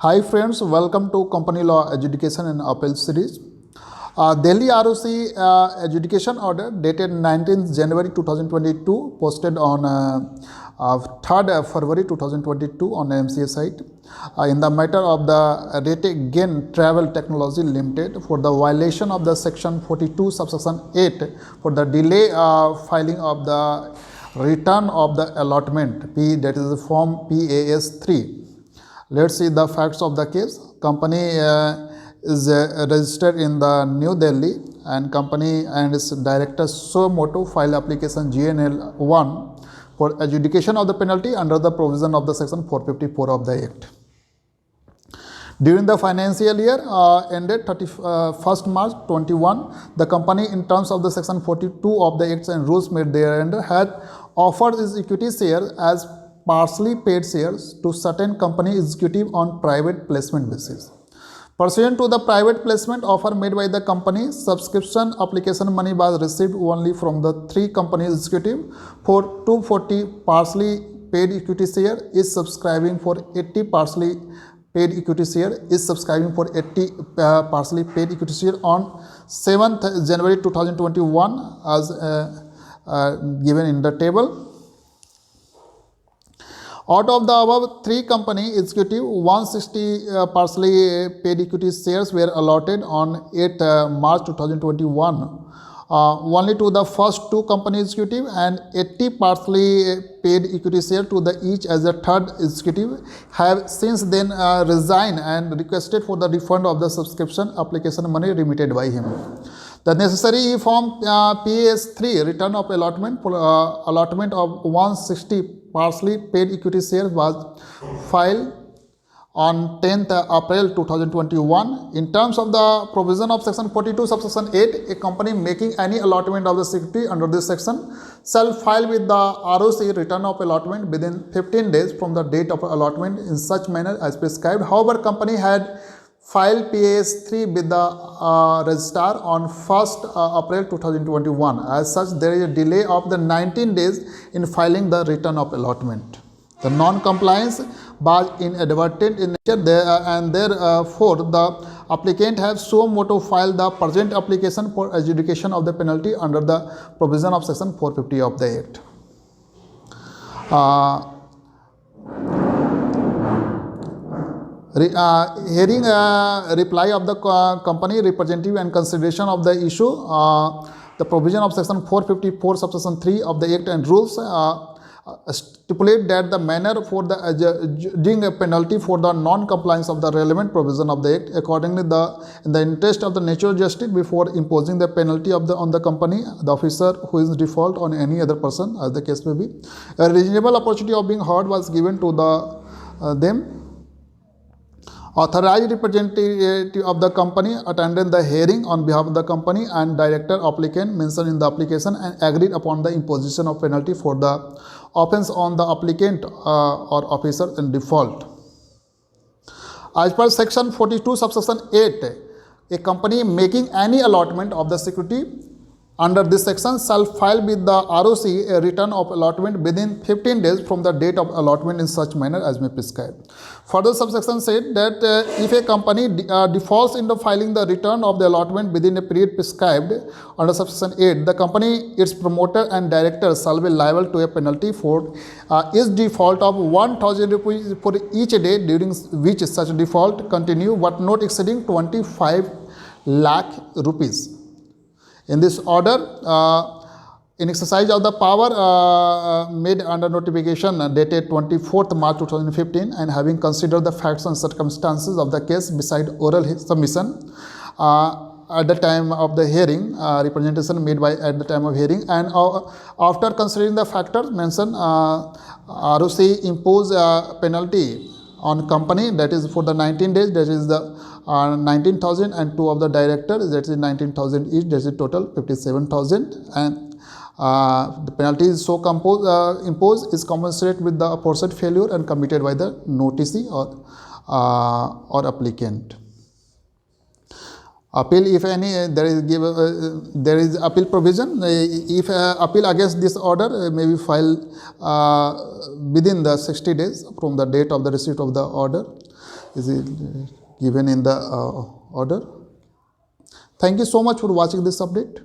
Hi friends, welcome to Company Law Adjudication and Appeal Series. Delhi ROC adjudication order dated 19th January 2022 posted on 3rd February 2022 on MCA site in the matter of the Rate Gain Travel Technology Limited for the violation of the section 42 subsection 8 for the delay filing of the return of the allotment P, that is the form PAS 3. Let's see the facts of the case. Company is registered in the New Delhi, and company and its director so motu file application GNL 1 for adjudication of the penalty under the provision of the section 454 of the Act. During the financial year ended 31st March 21, the company in terms of the section 42 of the Acts and rules made thereunder had offered its equity share as partially paid shares to certain company executive on private placement basis. Pursuant to the private placement offer made by the company, subscription application money was received only from the 3 company executive for 240 partially paid equity share is subscribing for 80 partially paid equity share is subscribing for 80 partially paid equity share on 7th January 2021 as given in the table. Out of the above 3 company executive, 160 partially paid equity shares were allotted on 8 March 2021 only to the first 2 company executive, and 80 partially paid equity share to the each as a third executive have since then resigned and requested for the refund of the subscription application money remitted by him. The necessary form PAS3 return of allotment for allotment of 160 partially paid equity shares was filed on 10th April 2021. In terms of the provision of section 42 subsection 8, a company making any allotment of the security under this section shall file with the ROC return of allotment within 15 days from the date of allotment in such manner as prescribed. However, company had filed PAS3 with the registrar on 1st April 2021. As such, there is a delay of the 19 days in filing the return of allotment. The non-compliance was inadvertent in nature and therefore the applicant has so motu filed the present application for adjudication of the penalty under the provision of section 450 of the Act. Hearing reply of the company representative and consideration of the issue, the provision of section 454 subsection 3 of the Act and rules stipulate that the manner for the adjudging a penalty for the non-compliance of the relevant provision of the Act. Accordingly, in the interest of the natural justice, before imposing the penalty on the company, the officer who is default on any other person, as the case may be, a reasonable opportunity of being heard was given to them. Authorized representative of the company attended the hearing on behalf of the company, and director applicant mentioned in the application and agreed upon the imposition of penalty for the offence on the applicant or officer in default. As per section 42 subsection 8, a company making any allotment of the security under this section shall file with the ROC a return of allotment within 15 days from the date of allotment in such manner as may prescribe. Further subsection said that if a company defaults in the filing the return of the allotment within a period prescribed under subsection 8, the company, its promoter and director shall be liable to a penalty for its default of 1,000 rupees for each day during which such default continue, but not exceeding 25 lakh rupees. In this order, in exercise of the power made under notification dated 24th March 2015 and having considered the facts and circumstances of the case beside oral submission at the time of the hearing, representation made by at the time of hearing, and after considering the factors mentioned, ROC impose a penalty on company, that is for the 19 days, that is the 19,000, and 2 of the directors, that is 19,000 each, that is total 57,000, and the penalty is so imposed is commensurate with the aforesaid failure and committed by the noticee or applicant. Appeal, if any, there is appeal provision. If appeal against this order may be filed within the 60 days from the date of the receipt of the order. is it given in the order. Thank you so much for watching this update.